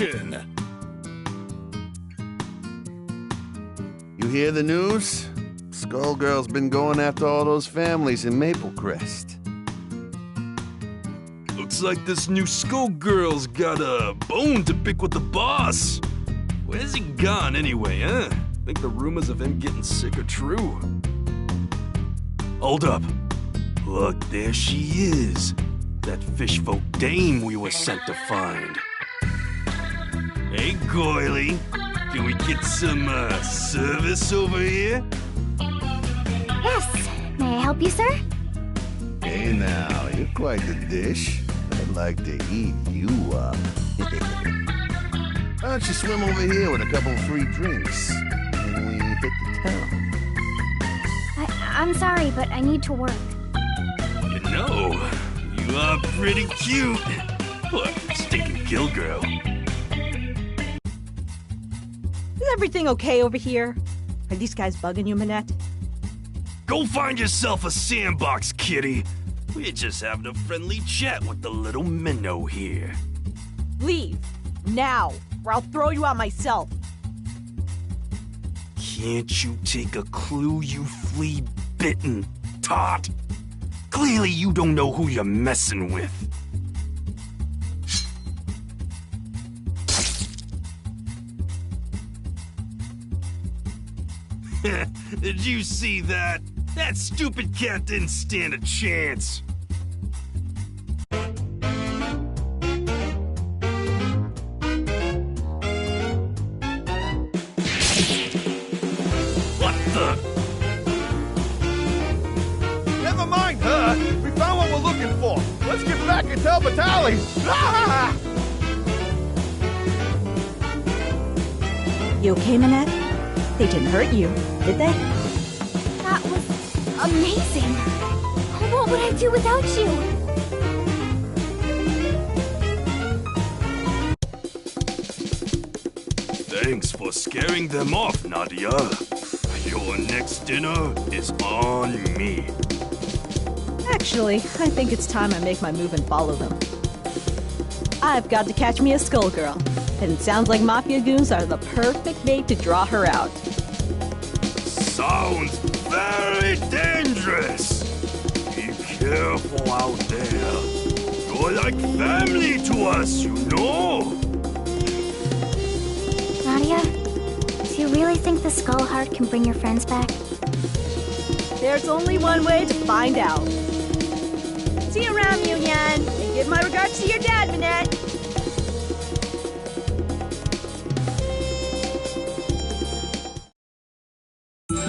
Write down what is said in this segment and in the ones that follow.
Action! You hear the news? Skullgirl's been going after all those families in Maple Crest. Looks like this new Skullgirl's got a bone to pick with the boss. Where's he gone anyway, huh? Think the rumors of him getting sick are true? Hold up. Look, there she is. That fishfolk dame we were sent to find. Hey, Goily. Can we get some, service over here? Yes. May I help you, sir? Hey now, you're quite the dish. I'd like to eat you up. Why don't you swim over here with a couple of free drinks? And we hit the town. I'm sorry, but I need to work. You know, you are pretty cute. What, stinking kill girl? Is everything okay over here? Are these guys bugging you, Minette? Go find yourself a sandbox, kitty. We're just having a friendly chat with the little minnow here. Leave. Now, or I'll throw you out myself. Can't you take a clue, you flea-bitten tot? Clearly you don't know who you're messing with. Did you see that? That stupid cat didn't stand a chance. What the? Never mind her. We found what we're looking for. Let's get back and tell Vitaly. Ah! You okay, Minette? They didn't hurt you, did they? That was amazing. What would I do without you? Thanks for scaring them off, Nadia. Your next dinner is on me. Actually, I think it's time I make my move and follow them. I've got to catch me a Skullgirl, and it sounds like Mafia goons are the perfect bait to draw her out. Sounds very dangerous. Be careful out there. You're like family to us, you know. Nadia, do you really think the Skull Heart can bring your friends back? There's only one way to find out. See you around, Yu-Yan, and give my regards to your dad, Minette.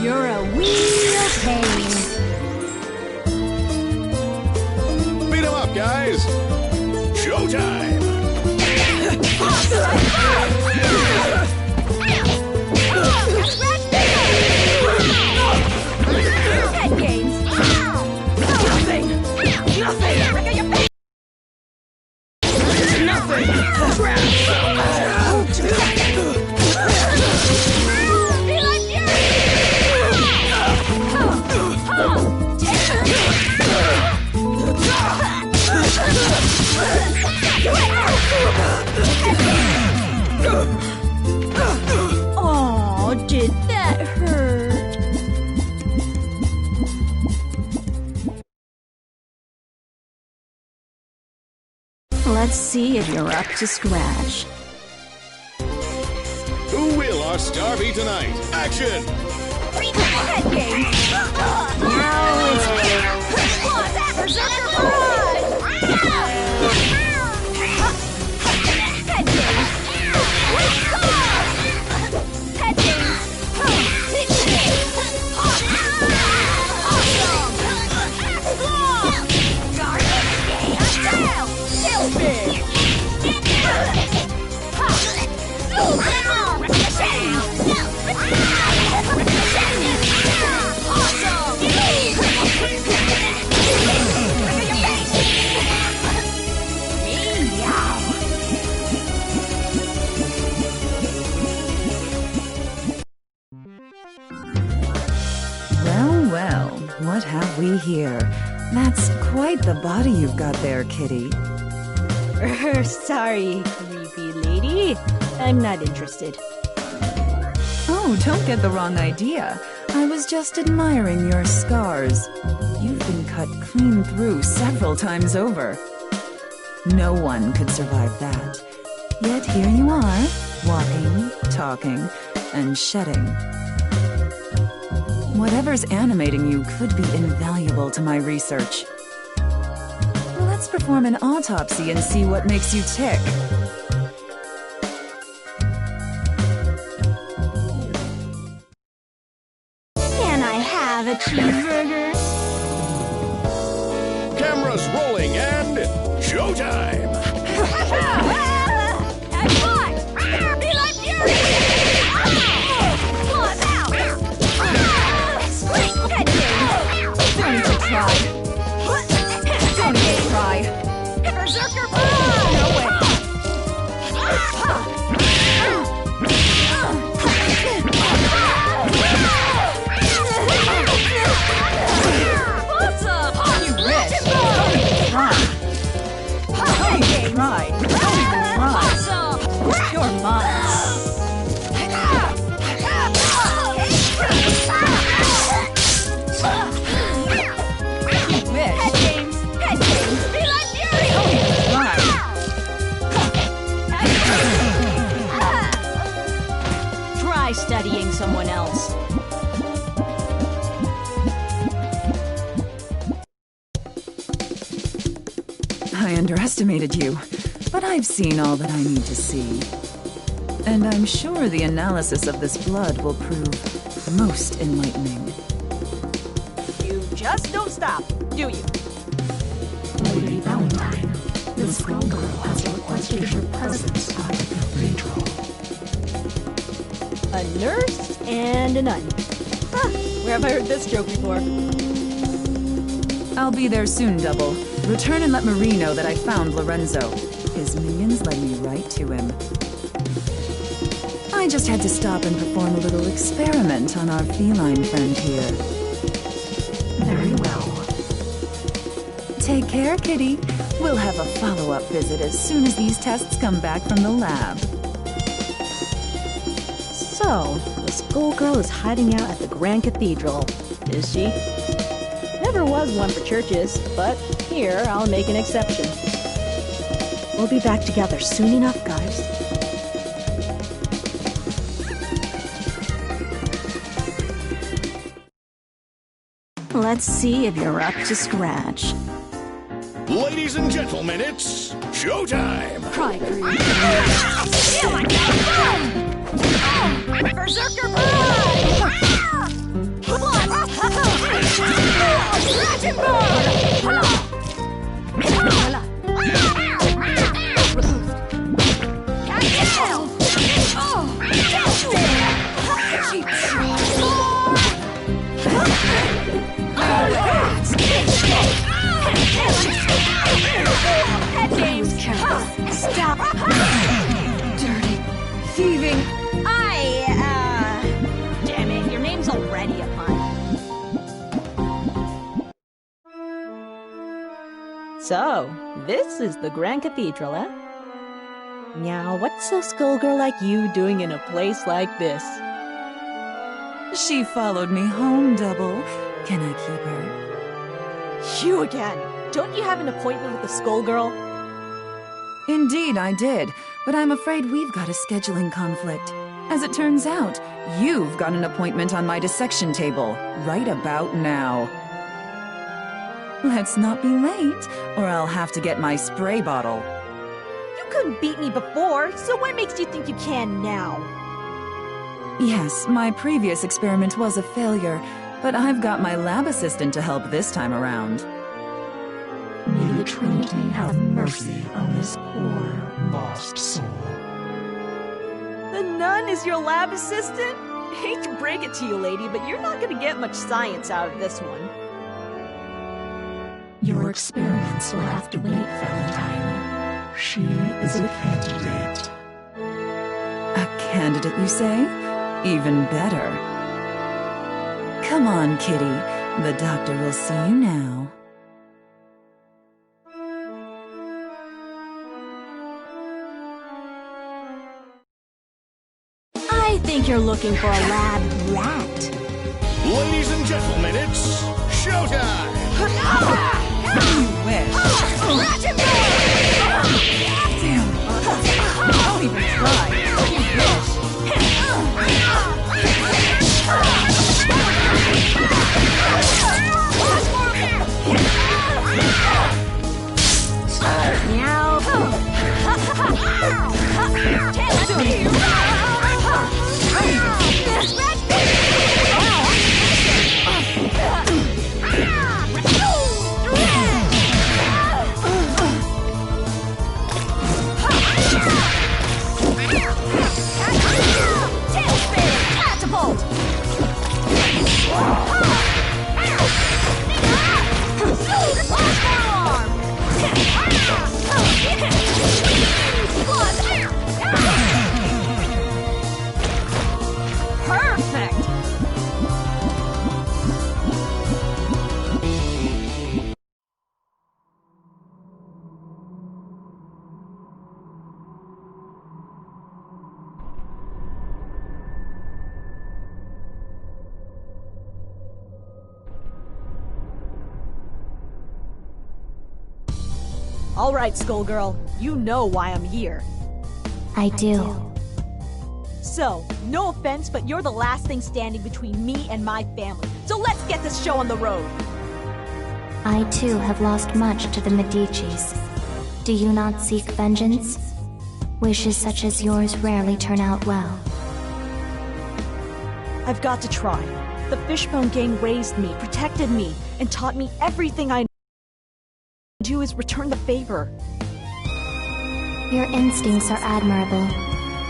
You're a real pain. Beat him up, guys. Showtime. Head games. Nothing. Oh, did that hurt? Let's see if you're up to scratch. Who will our star be tonight? Action! Head games. Now it's Berserker Barrage! Head games. Head games. Well, what have we here? That's quite the body you've got there, kitty. Sorry, creepy lady. See? I'm not interested. Oh, don't get the wrong idea. I was just admiring your scars. You've been cut clean through several times over. No one could survive that. Yet here you are, walking, talking, and shedding. Whatever's animating you could be invaluable to my research. Let's perform an autopsy and see what makes you tick. Can I have a cheeseburger? Cameras rolling and showtime! And what? Be like fury! Claws out! Spring head game! Don't even try. Don't even try. Berserker Ball! No way. Awesome! You wish. Don't even try. Don't even try. Don't even try. Awesome! You're mine. You wish. Head games! Head games! Be like fury! Don't even try. Try studying someone else. I underestimated you, but I've seen all that I need to see. And I'm sure the analysis of this blood will prove most enlightening. You just don't stop, do you? Lady Valentine, this Scroll Girl has requested your presence at the cathedral. A nurse and a nun. Huh, where have I heard this joke before? I'll be there soon, Double. Return and let Marie know that I found Lorenzo. His minions led me right to him. I just had to stop and perform a little experiment on our feline friend here. Very well. Take care, Kitty. We'll have a follow-up visit as soon as these tests come back from the lab. So, the schoolgirl is hiding out at the Grand Cathedral, is she? Never was one for churches, but here I'll make an exception. We'll be back together soon enough, guys. Let's see if you're up to scratch. Ladies and gentlemen, it's showtime! Cry green. Berserker Head games! Stop! Dirty, thieving. Damn it, your name's already a pun. So, this is the Grand Cathedral, eh? Now, what's a schoolgirl like you doing in a place like this? She followed me home, Double. Can I keep her? You again! Don't you have an appointment with the schoolgirl? Indeed, I did, but I'm afraid we've got a scheduling conflict. As it turns out, you've got an appointment on my dissection table, right about now. Let's not be late, or I'll have to get my spray bottle. You couldn't beat me before, so what makes you think you can now? Yes, my previous experiment was a failure, but I've got my lab assistant to help this time around. May the Trinity have mercy on this poor, lost soul. The nun is your lab assistant? Hate to break it to you, lady, but you're not gonna get much science out of this one. Your experiments will have to wait, Valentine. She is a candidate. A candidate, you say? Even better. Come on, Kitty. The doctor will see you now. think you're looking for a lab rat. Ladies and gentlemen, it's showtime! You wish. Damn, don't even try. You wish. All right, Skullgirl, you know why I'm here. I do. So, no offense, but you're the last thing standing between me and my family. So let's get this show on the road. I too have lost much to the Medicis. Do you not seek vengeance? Wishes such as yours rarely turn out well. I've got to try. The Fishbone Gang raised me, protected me, and taught me everything I do is return the favor. Your instincts are admirable.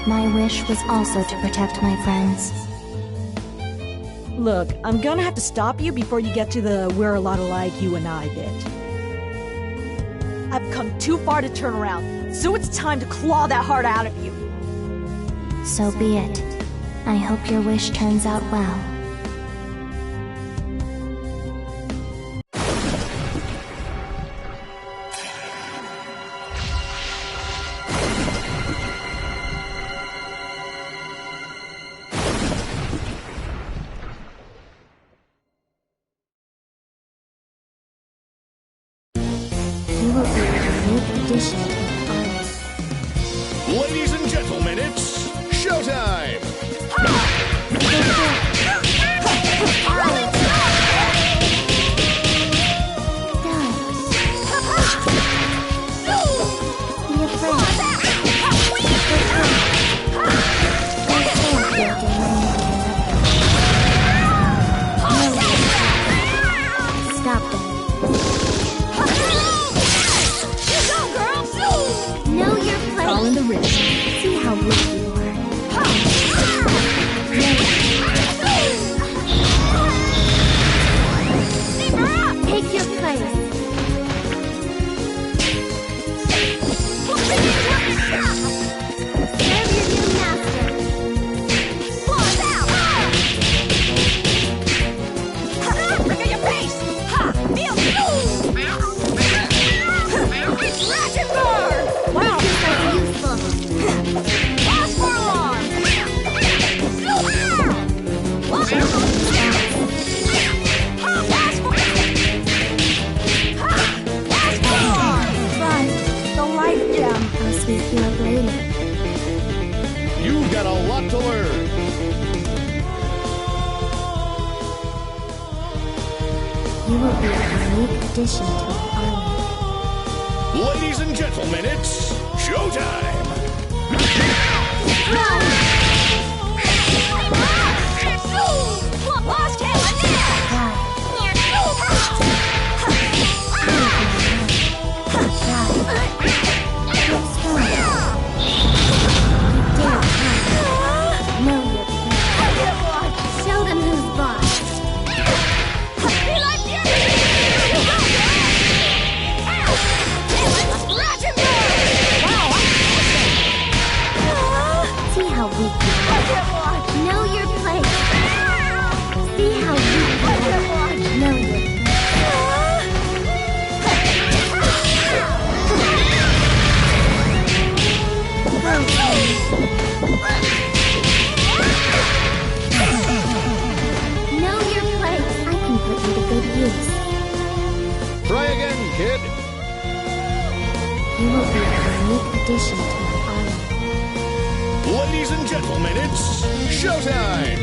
My wish was also to protect my friends. Look, I'm gonna have to stop you before you get to the we're a lot alike you and I bit. I've come too far to turn around, so it's time to claw that heart out of you. So be it. I hope your wish turns out well. You will be a unique addition to the army. Ladies and gentlemen, it's showtime! Stop them. Know your place. All in the wrist. See how weak you are. Take your place. Serve your new master. Look at your face! Ha! Feel It's Ratchet Bird! Wow! Useful. Pause for alarm! Pause for alarm! But the light gem. How sweet you look later. You've got a lot to learn. You will be a unique addition to the army. Ladies and gentlemen, it's showtime! Lost him! Show them who's boss. See how weak You will be a unique addition to my army. Ladies and gentlemen, it's showtime!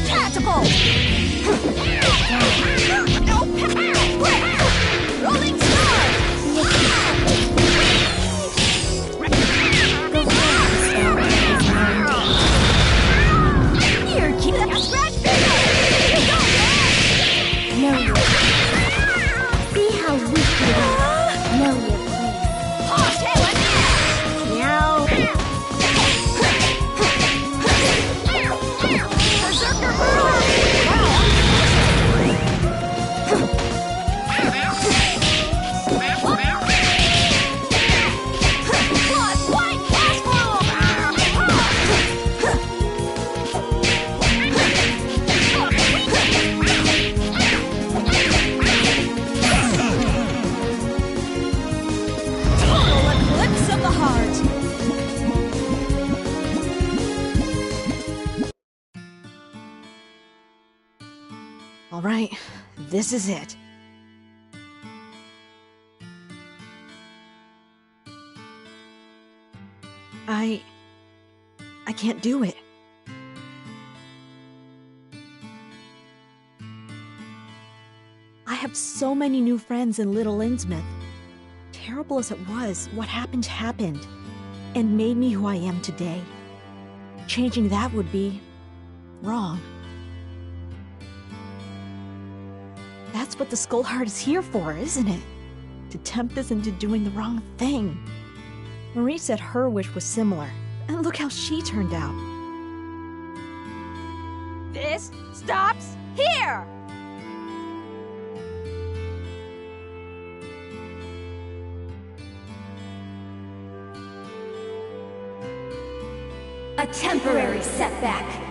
Catapult! Rolling stars! Here, keep that scratch finger! Know your place. See how weak you are. Know your place. Hot tail and ass! Meow. Berserker Burrow! Plus white Total eclipse of the heart! All right, this is it. I can't do it. I have so many new friends in Little Innsmouth. Terrible as it was, what happened happened, and made me who I am today. Changing that would be wrong. That's what the Skullheart is here for, isn't it? To tempt us into doing the wrong thing. Marie said her wish was similar, and look how she turned out. This stops here! A temporary setback.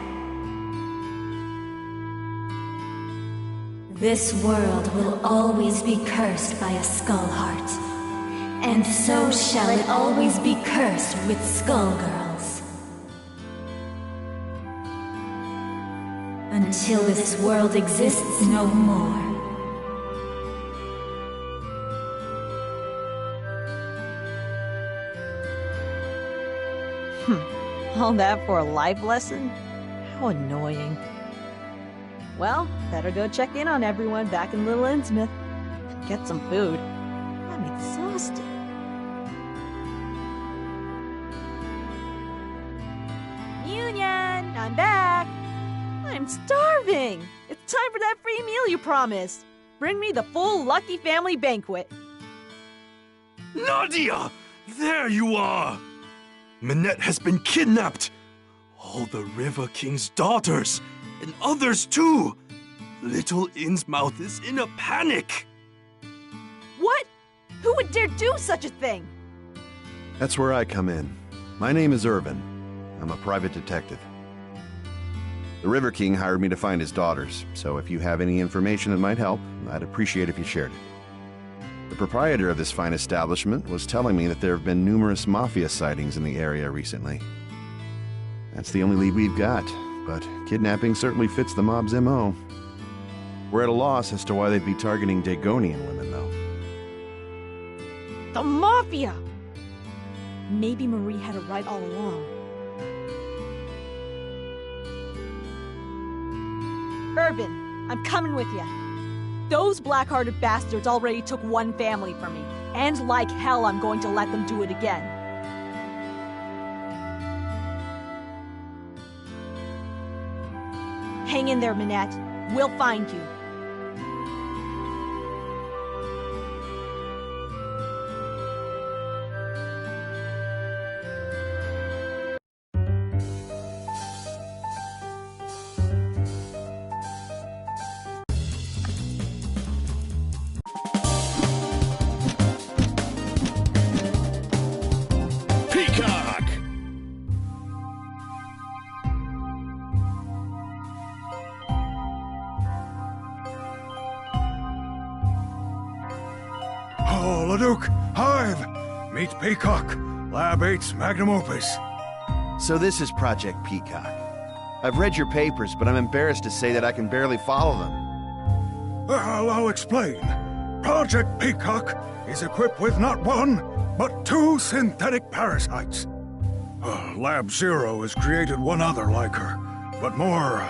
This world will always be cursed by a Skullheart. And so shall it always be cursed with Skullgirls. Until this world exists no more. All that for a life lesson? How annoying. Well, better go check in on everyone back in Little Innsmouth. And get some food. I'm exhausted. Union! I'm back! I'm starving! It's time for that free meal you promised! Bring me the full Lucky Family banquet! Nadia! There you are! Minette has been kidnapped! All the River King's daughters, and others too! Little Innsmouth is in a panic! What? Who would dare do such a thing? That's where I come in. My name is Irvin. I'm a private detective. The River King hired me to find his daughters, so if you have any information that might help, I'd appreciate if you shared it. The proprietor of this fine establishment was telling me that there have been numerous mafia sightings in the area recently. That's the only lead we've got, but kidnapping certainly fits the mob's MO. We're at a loss as to why they'd be targeting Dagonian women, though. The Mafia! Maybe Marie had it right all along. Irvin, I'm coming with you. Those black-hearted bastards already took one family from me, and like hell I'm going to let them do it again. Hang in there, Minette. We'll find you. Peacock! Oh, Leduc, Hive! Meet Peacock, Lab 8's magnum opus. So this is Project Peacock. I've read your papers, but I'm embarrassed to say that I can barely follow them. Well, I'll explain. Project Peacock is equipped with not one, but 2 synthetic parasites. Lab Zero has created one other like her, but more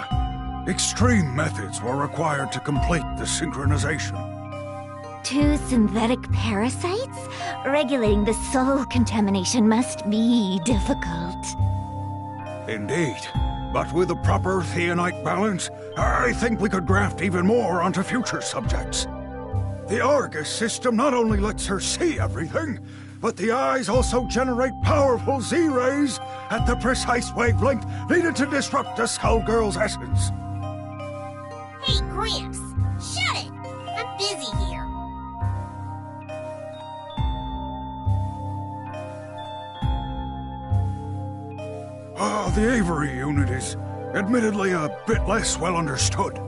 extreme methods were required to complete the synchronization. 2 synthetic parasites? Regulating the soul contamination must be difficult. Indeed. But with a proper theonite balance, I think we could graft even more onto future subjects. The Argus system not only lets her see everything, but the eyes also generate powerful Z-rays at the precise wavelength needed to disrupt the Skullgirl's essence. Hey, Gramps! Shut it! I'm busy here. The Avery unit is admittedly a bit less well understood.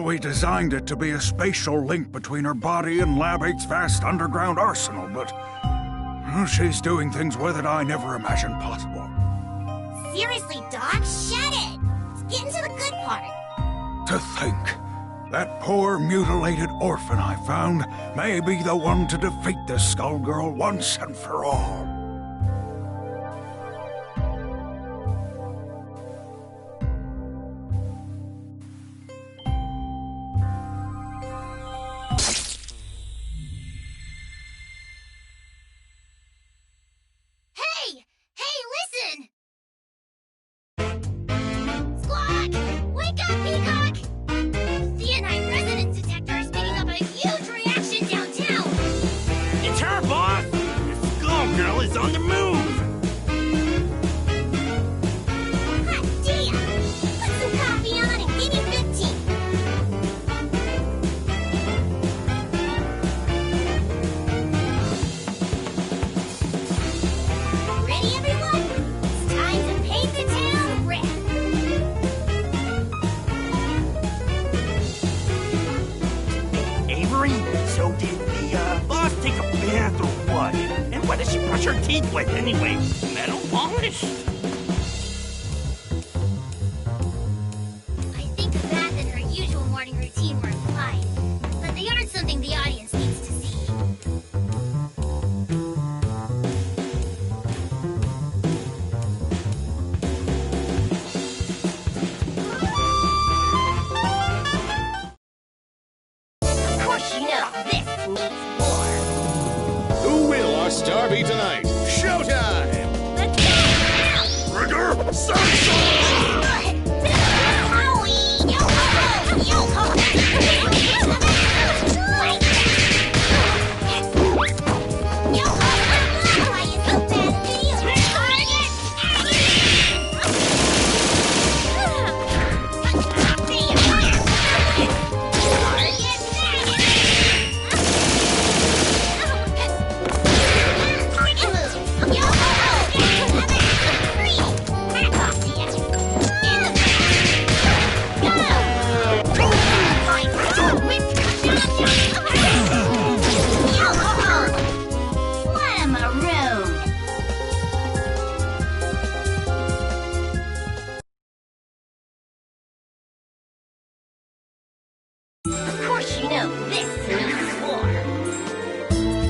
We designed it to be a spatial link between her body and Lab 8's vast underground arsenal, but she's doing things with it I never imagined possible. Seriously, Doc, shut it! Let's get into the good part. To think, that poor mutilated orphan I found may be the one to defeat the Skullgirl once and for all.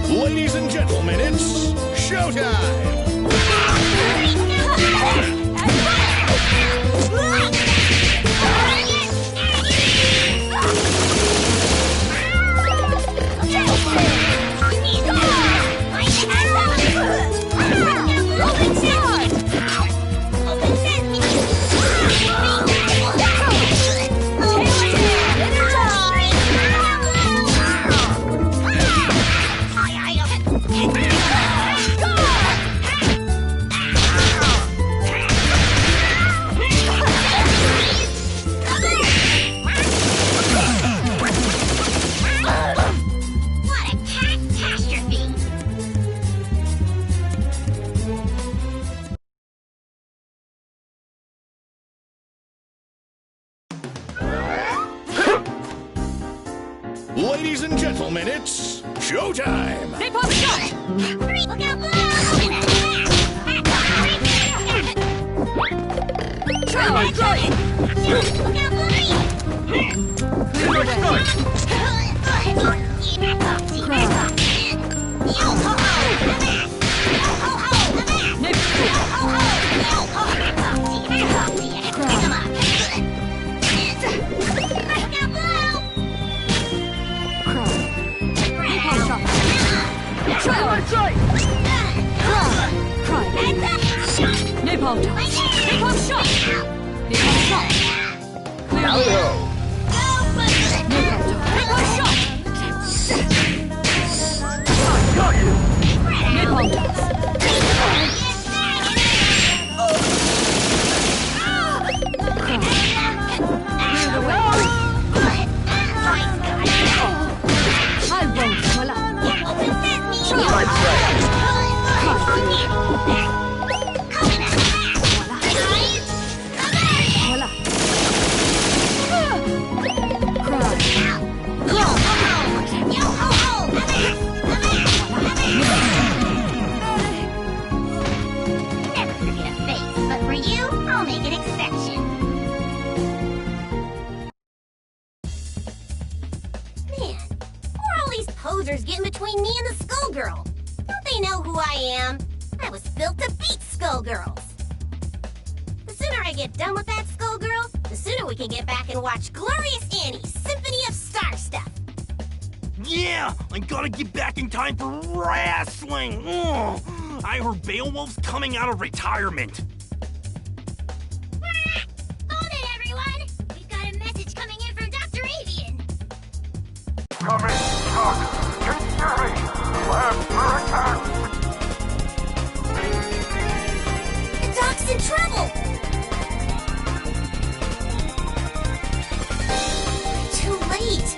Ladies and gentlemen, it's showtime! Ladies and gentlemen, it's showtime! Look out below! Napalm toss. Napalm shot. Napalm shot. Clear. Napalm shot. Got you. Napalm toss. Clear the way. I won't. Voila. Getting between me and the Skullgirl. Don't they know who I am? I was built to beat Skullgirls. The sooner I get done with that Skullgirl, the sooner we can get back and watch Glorious Annie's Symphony of Star Stuff. Yeah, I gotta get back in time for wrestling. Ugh. I heard Beowulf's coming out of retirement. Hold it, everyone. We've got a message coming in from Dr. Avian. Coming, Doc. Can you hear me? Labs are attacked. The Doc's in trouble. Too late.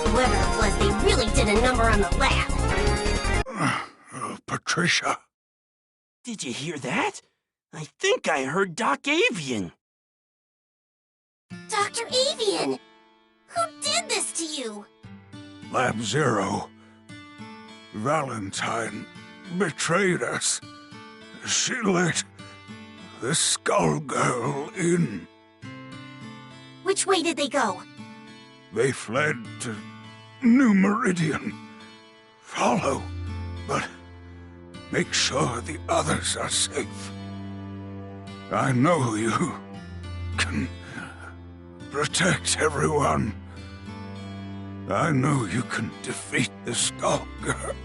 Whoever it was, they really did a number on the lab. Patricia. Did you hear that? I think I heard Doc Avian. Dr. Avian! Who did this to you? Lab Zero. Valentine betrayed us. She let the Skullgirl in. Which way did they go? They fled to New Meridian. Follow, but make sure the others are safe. I know you can protect everyone. I know you can defeat the Skullgirl.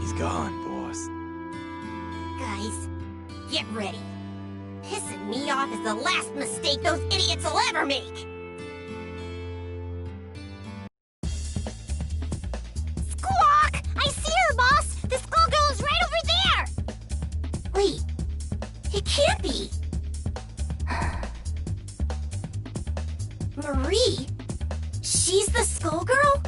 He's gone, boss. Guys, get ready. Pissing me off is the last mistake those idiots will ever make. Squawk! I see her, boss! The Skullgirl is right over there! Wait, it can't be. Marie? She's the Skullgirl?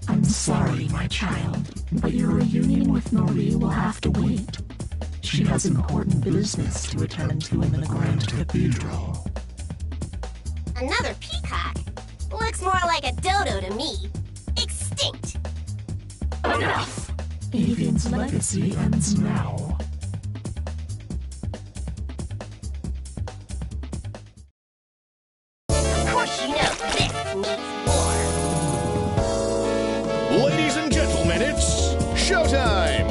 I'm sorry, my child, but your reunion with Marie will have to wait. She has important business to attend to in the Grand Cathedral. Another peacock? Looks more like a dodo to me. Extinct. Enough! Avian's legacy ends now. Of course you know this means war. Ladies and gentlemen, it's showtime!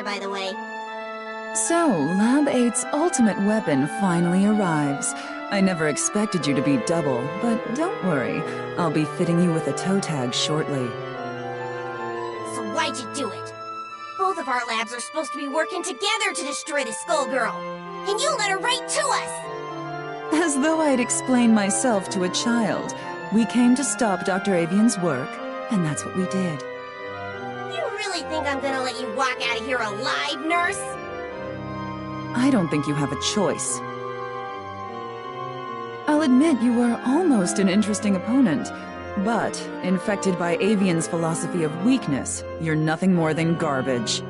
By the way. So, Lab 8's ultimate weapon finally arrives. I never expected you to be double, but don't worry. I'll be fitting you with a toe tag shortly. So why'd why'd you do it? Both of our labs are supposed to be working together to destroy the Skullgirl. And you let her right to us! As though I'd explain myself to a child. We came to stop Dr. Avian's work, and that's what we did. You really think I'm gonna let you walk out of here alive, nurse? I don't think you have a choice. I'll admit you were almost an interesting opponent, but infected by Avian's philosophy of weakness, you're nothing more than garbage.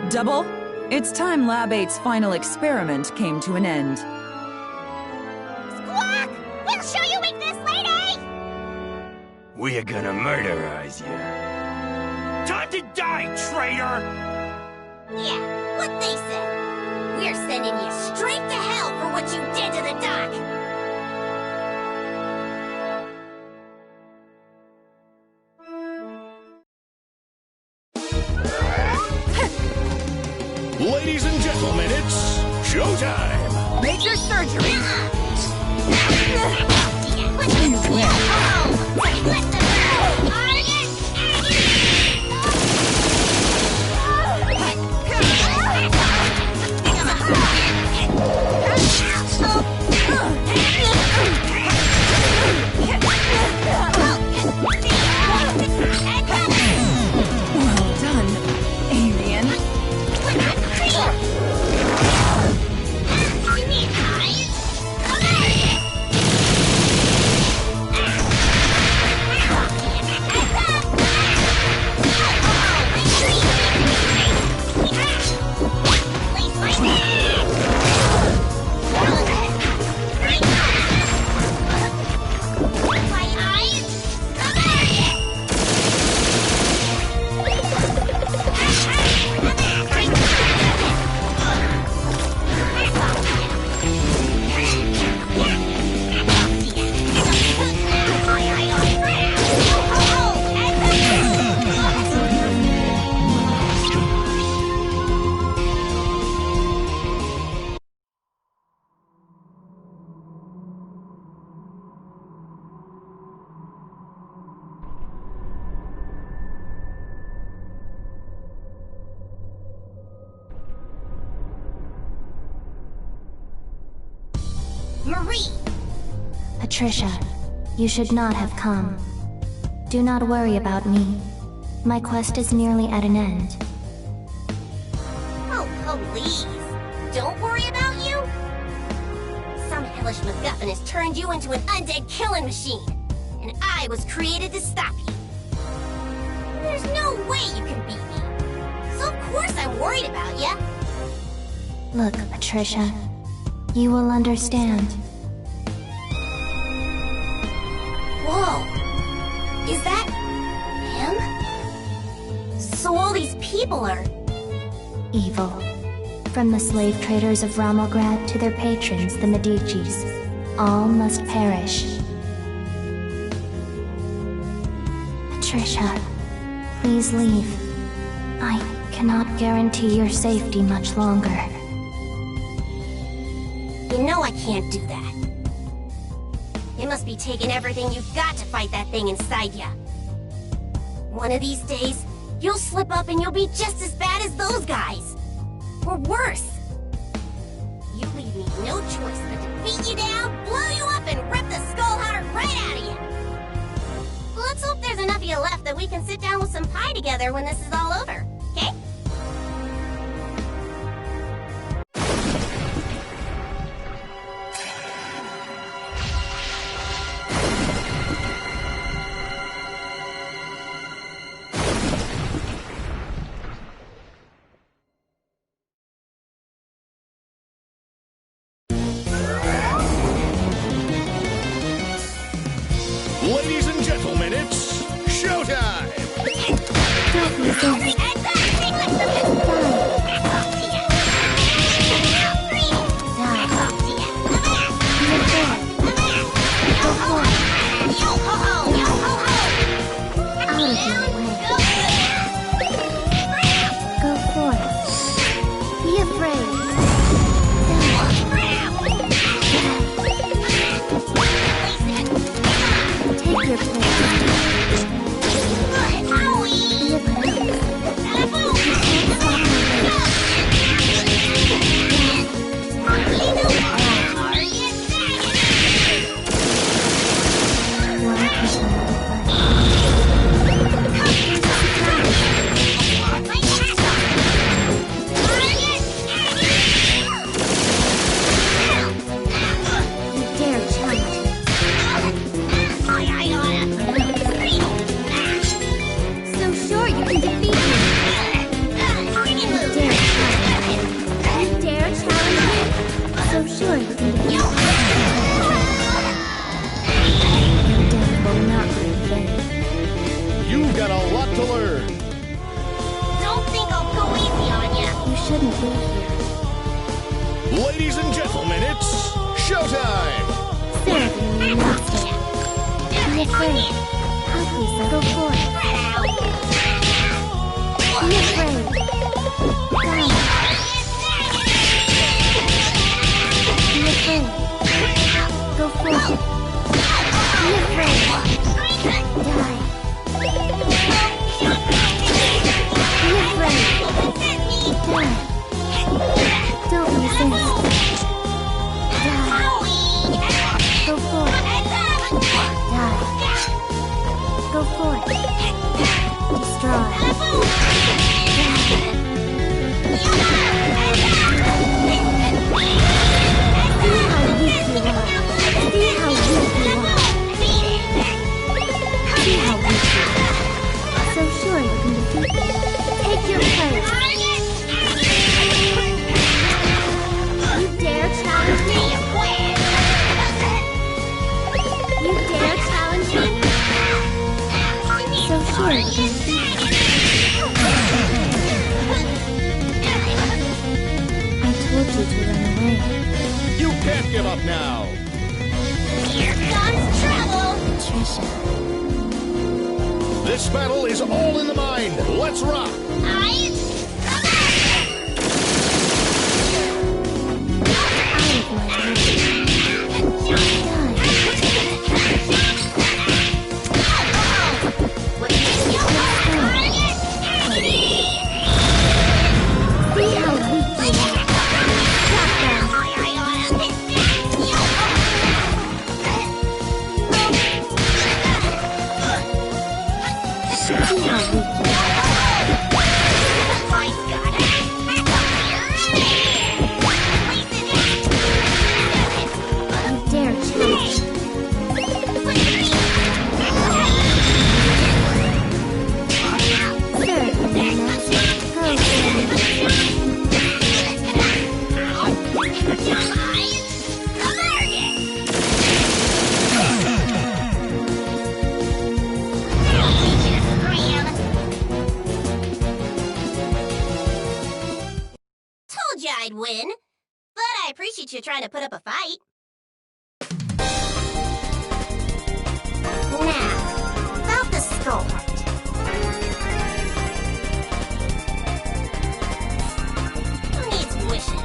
Double, it's time Lab 8's final experiment came to an end. Squawk! We'll show you weakness, lady! We're gonna murderize you. Time to die, traitor! Yeah, what they said. We're sending you straight to hell for what you did to the doc! Ladies and gentlemen, it's showtime! Major surgery! Well done, Avian. Marie! Patricia, you should not have come. Do not worry about me. My quest is nearly at an end. Oh, please. Don't worry about you? Some hellish MacGuffin has turned you into an undead killing machine. And I was created to stop you. There's no way you can beat me. So of course I'm worried about you. Look, Patricia. You will understand. Whoa! Is that him? So all these people are... Evil. From the slave traders of Ramograd to their patrons, the Medicis. All must perish. Patricia, please leave. I cannot guarantee your safety much longer. You know I can't do that. It must be taking everything you've got to fight that thing inside ya. One of these days, you'll slip up and you'll be just as bad as those guys. Or worse. You leave me no choice but to beat you down, blow you up, and rip the skull heart right out of you. Let's hope there's enough of you left that we can sit down with some pie together when this is all over, okay? Ladies and gentlemen, it's showtime! Don't listen. shouldn't be here. Ladies and gentlemen, it's showtime! Seraphine, you monster. Be afraid. Help Lisa, go forth. Be afraid. Die. Be afraid. Go forth. Be afraid. Die. Be afraid. Die. Don't resist. Die. Go forth. Die. Go forth. Destroy. See how weak you are. See how weak you are. See how weak you are. So sure you can defeat me. Take your place. You dare challenge me? You dare challenge me? So sure you can defeat me. I told you to run away. You can't give up now! Here comes trouble! Trisha. This battle is all in the mind. Let's rock! Out of my way. See how weak you are. Drop down. See how weak you are. You dare challenge me. Seraphine, go, Told you I'd win, but I appreciate you trying to put up a fight. Now, about the skull heart. Who needs wishing?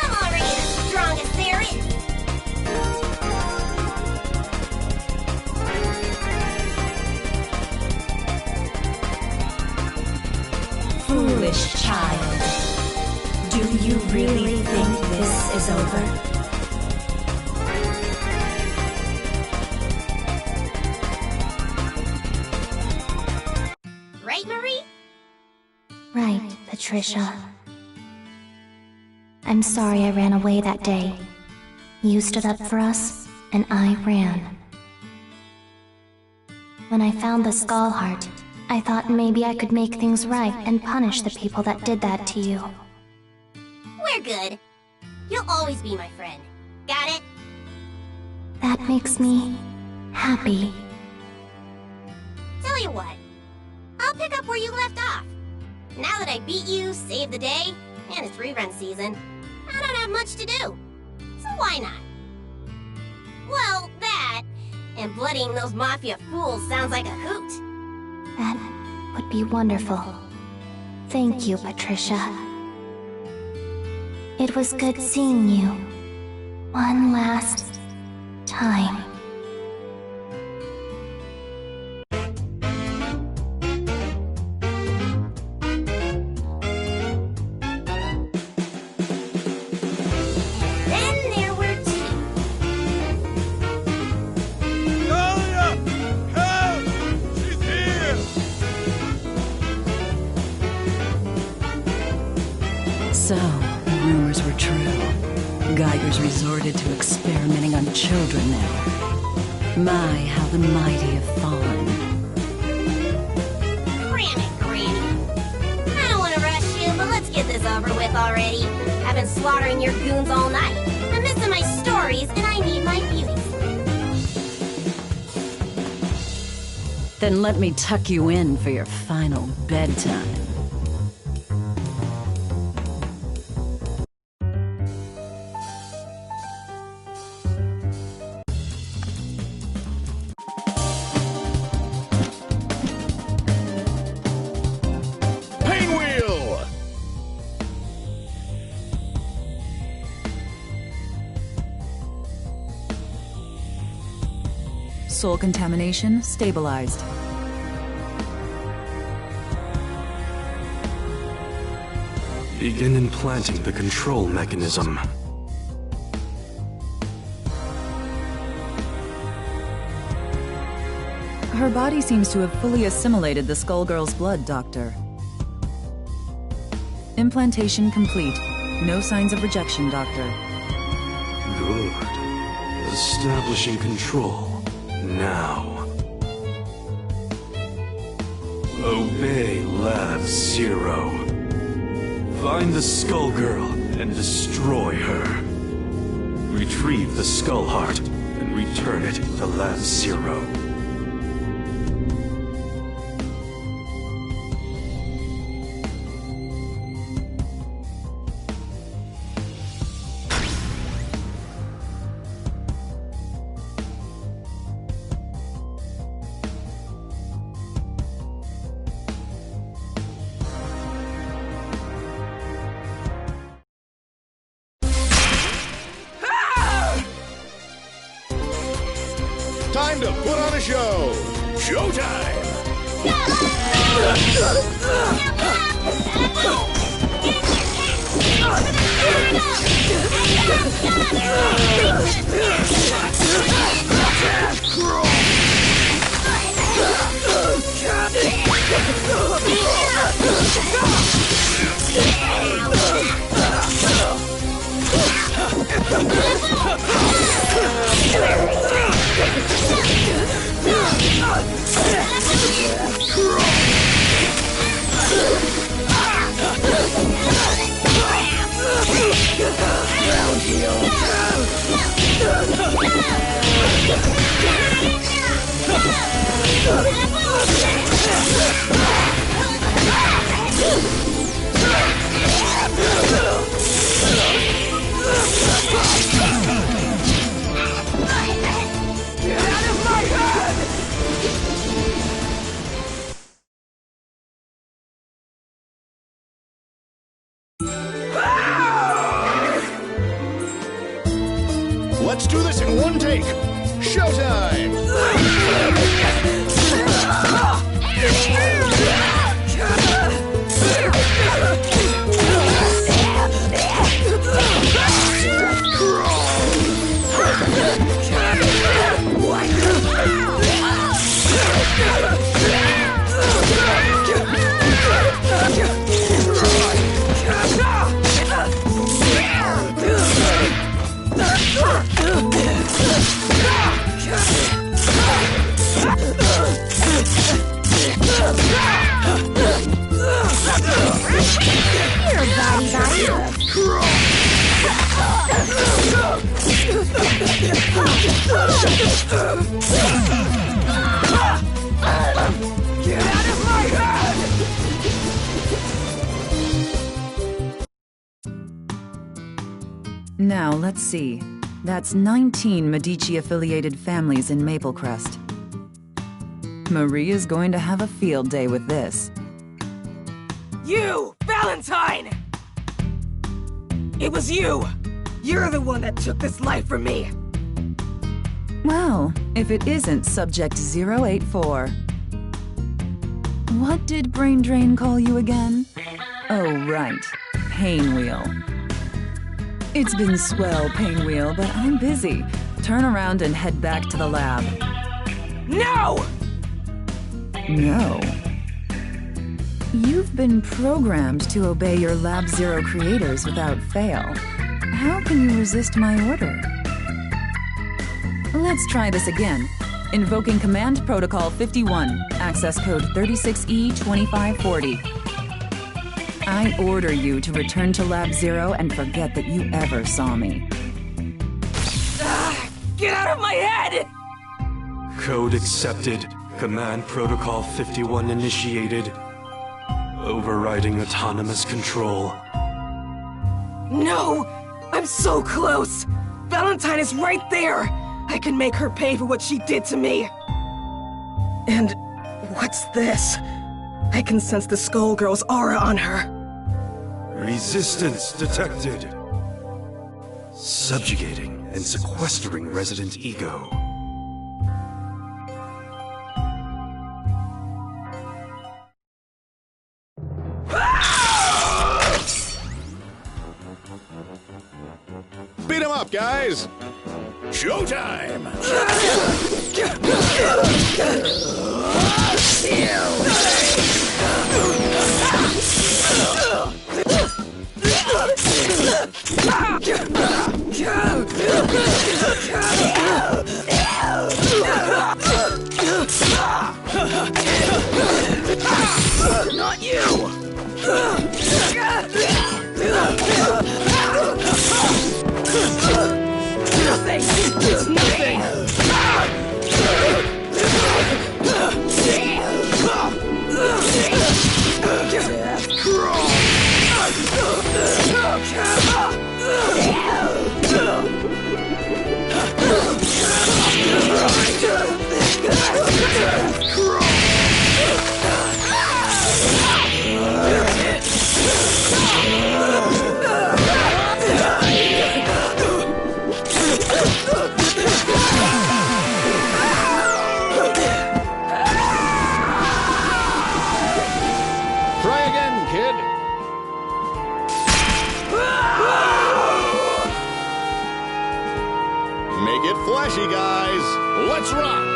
I'm already the strongest there is. Foolish child. Do you really think this is over? Right, Marie? Right, Patricia. I'm sorry I ran away that day. You stood up for us, and I ran. When I found the Skull Heart, I thought maybe I could make things right and punish the people that did that to you. We're good. You'll always be my friend. Got it? That makes me happy. Tell you what, I'll pick up where you left off. Now that I beat you, saved the day, and it's rerun season, I don't have much to do. So why not? Well, that, and bloodying those Mafia fools sounds like a hoot. That would be wonderful. Thank you, Patricia. It was good seeing you. One last time. Then there were two. Talia! Help! She's here! So, the rumors were true. Geiger's resorted to experimenting on children now. My, how the mighty have fallen. Cram it, Granny. I don't want to rush you, but let's get this over with already. I've been slaughtering your goons all night. I'm missing my stories, and I need my beauties. Then let me tuck you in for your final bedtime. soul contamination stabilized. Begin implanting the control mechanism. Her body seems to have fully assimilated the Skullgirl's blood, Doctor. Implantation complete. No signs of rejection, Doctor. Good. Establishing control. Now. Obey Lab Zero. Find the Skullgirl and destroy her. Retrieve the Skull Heart and return it to Lab Zero. Time to put on a show! Showtime! Let's do this in one take. Showtime! Get out of my head! Now, let's see. That's 19 Medici-affiliated families in Maplecrest. Marie is going to have a field day with this. You! Valentine! It was you! You're the one that took this life from me! Well, if it isn't Subject 084. What did Brain Drain call you again? Oh, right. Pain Wheel. It's been swell, Pain Wheel, but I'm busy. Turn around and head back to the lab. No! No. You've been programmed to obey your Lab Zero creators without fail. How can you resist my order? Let's try this again. Invoking Command Protocol 51, access code 36E2540. I order you to return to Lab Zero and forget that you ever saw me. Get out of my head! Code accepted. Command Protocol 51 initiated. Overriding autonomous control. No! I'm so close! Valentine is right there! I can make her pay for what she did to me! And what's this? I can sense the Skullgirl's aura on her. Resistance detected. Subjugating and sequestering resident ego. up, guys. Showtime! Not you! Nothing! It's nothing! Try again, kid. Make it flashy, guys. Let's rock.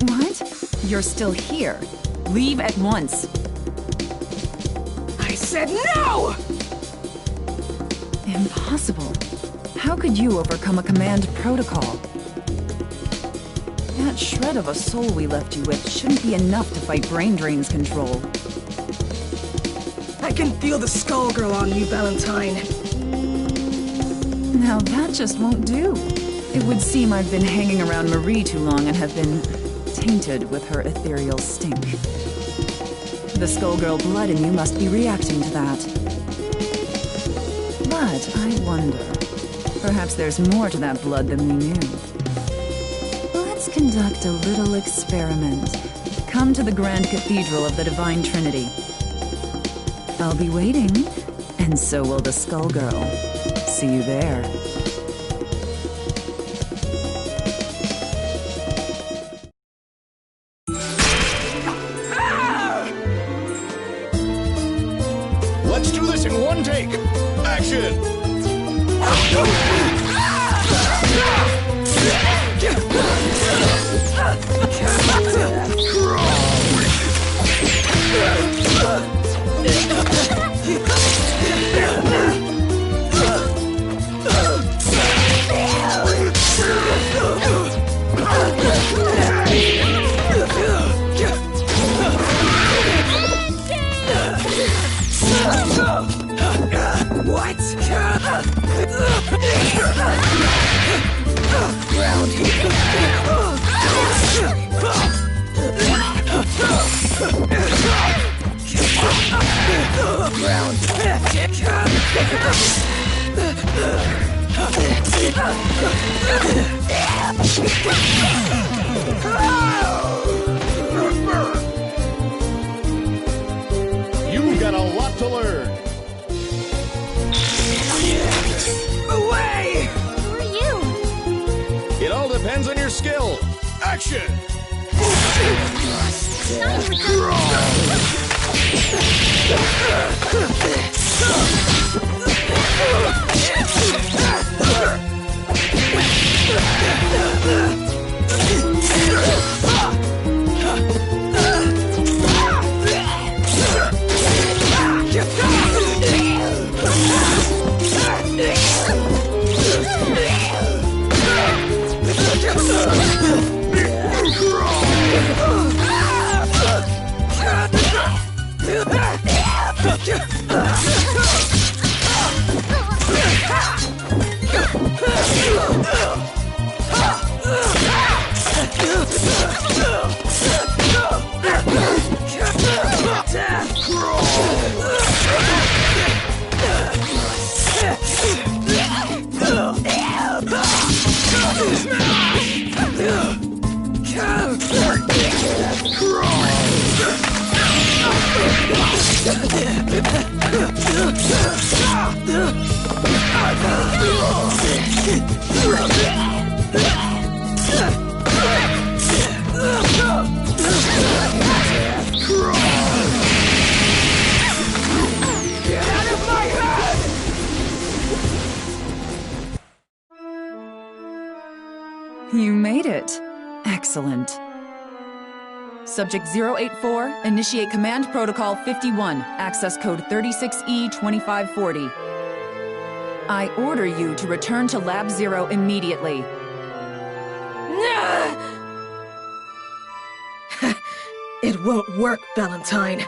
What? You're still here. Leave at once. I said no! Impossible. How could you overcome a command protocol? That shred of a soul we left you with shouldn't be enough to fight Brain Drain's control. I can feel the Skullgirl on you, Valentine. Now that just won't do. It would seem I've been hanging around Marie too long and have been tainted with her ethereal stink. The Skullgirl blood in you must be reacting to that. But I wonder, perhaps there's more to that blood than we knew. Let's conduct a little experiment. Come to the Grand Cathedral of the Divine Trinity. I'll be waiting, and so will the Skullgirl. See you there. Let's do this in one take. Action! What? You've got a lot to learn. Away! Who are you? It all depends on your skill. Action! You made it. Excellent. Subject 084, initiate Command Protocol 51, access code 36E2540. I order you to return to Lab Zero immediately. It won't work, Valentine.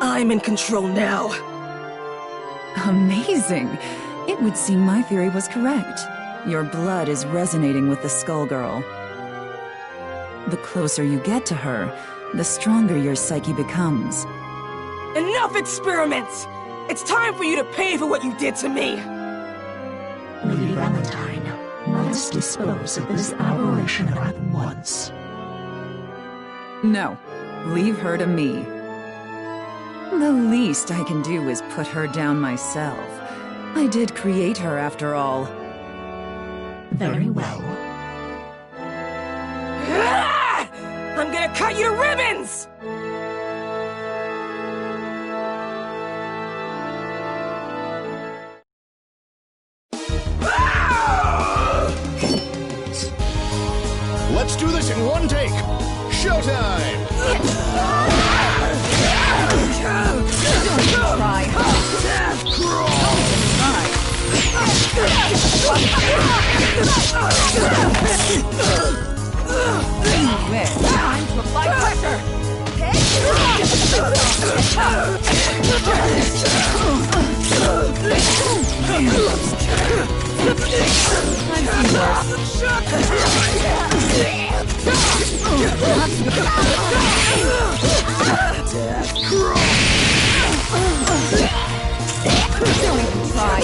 I'm in control now. Amazing. It would seem my theory was correct. Your blood is resonating with the Skullgirl. The closer you get to her, the stronger your psyche becomes. Enough experiments! It's time for you to pay for what you did to me! Lady Valentine, let us dispose of this aberration at once. No. Leave her to me. The least I can do is put her down myself. I did create her after all. Very well. I'm gonna cut you to ribbons! Let's do this in one take! Showtime! Try. Time to apply pressure! Don't even try.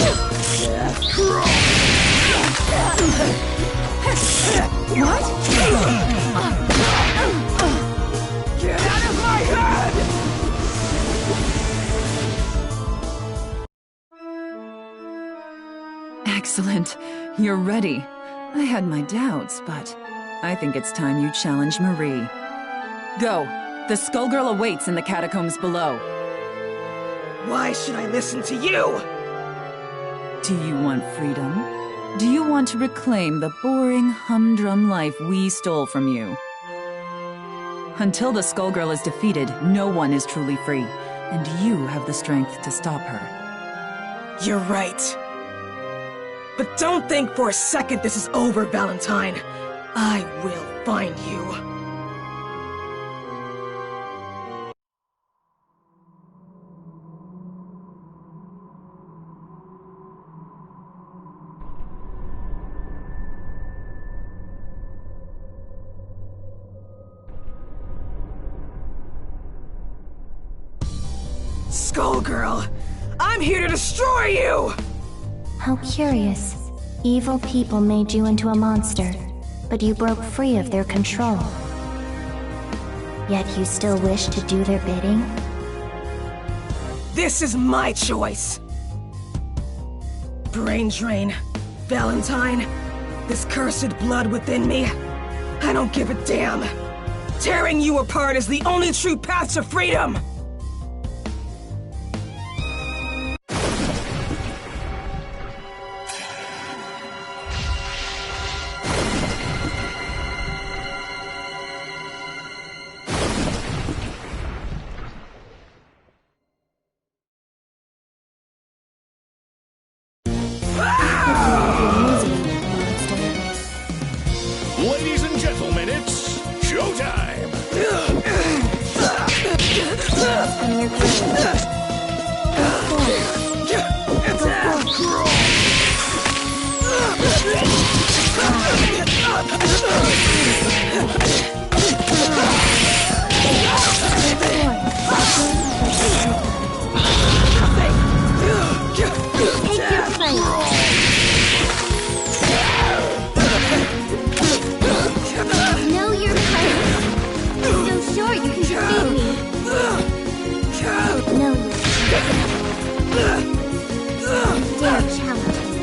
What? Get out of my head! Excellent. You're ready. I had my doubts, but I think it's time you challenge Marie. Go. The Skullgirl awaits in the catacombs below. Why should I listen to you? Do you want freedom? Do you want to reclaim the boring, humdrum life we stole from you? Until the Skullgirl is defeated, no one is truly free, and you have the strength to stop her. You're right. But don't think for a second this is over, Valentine. I will find you. Skullgirl, I'm here to destroy you! How curious. Evil people made you into a monster, but you broke free of their control. Yet you still wish to do their bidding? This is my choice! Brain drain, Valentine, this cursed blood within me, I don't give a damn. Tearing you apart is the only true path to freedom! Ladies and gentlemen, it's showtime! Know your place. So sure you can defeat me. Know your dare challenge me.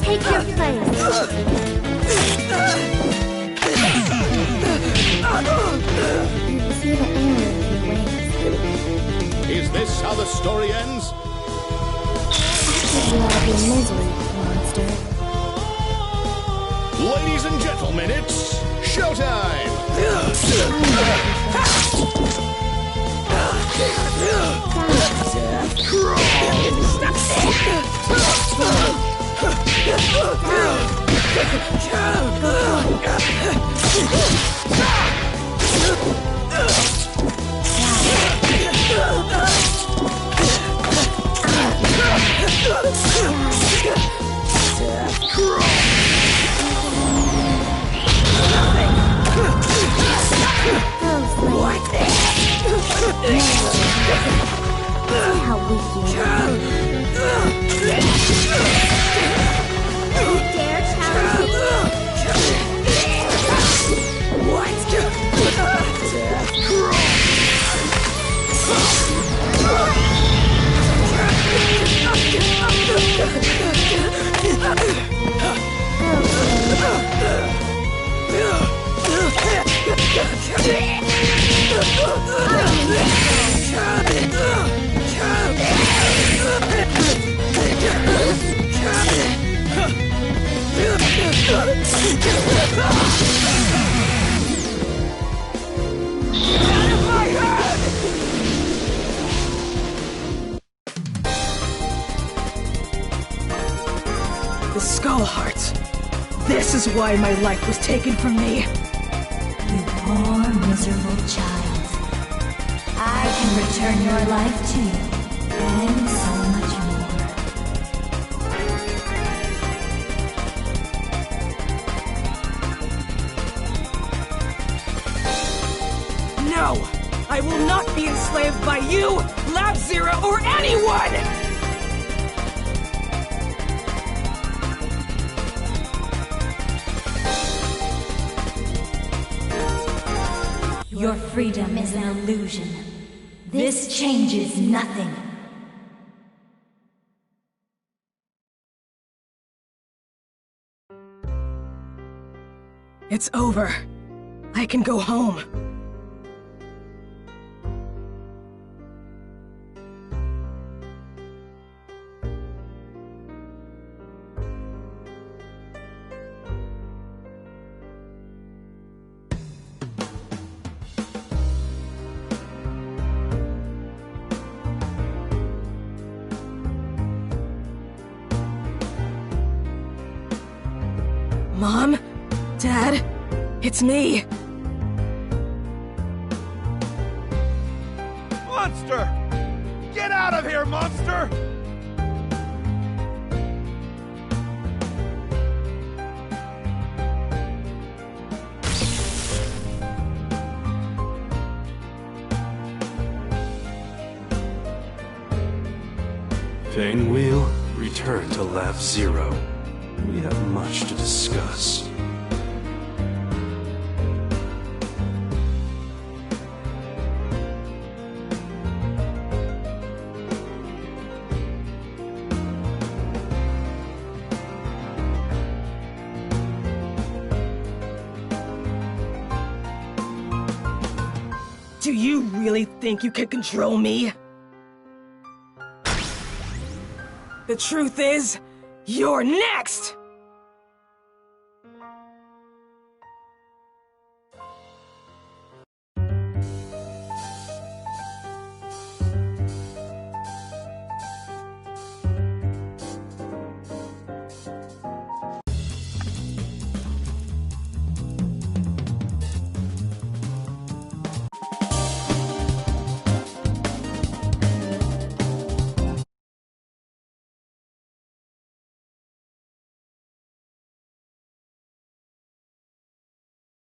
Take your place. See the air in your wings. Is this how the story ends? After you out of your misery, monster. Ladies and gentlemen, it's showtime! See how weak you are. Dare challenge me? The Skull Hearts. This is why my life was taken from me. You poor, miserable child. I can return your life to you, and so much more. No! I will not be enslaved by you, Lab Zero, or anyone! Your freedom is an illusion. This changes nothing. It's over. I can go home. Mom? Dad? It's me! Monster! Get out of here, monster! Painwheel, return to Lab Zero. We have much to discuss. Do you really think you can control me? The truth is, you're next!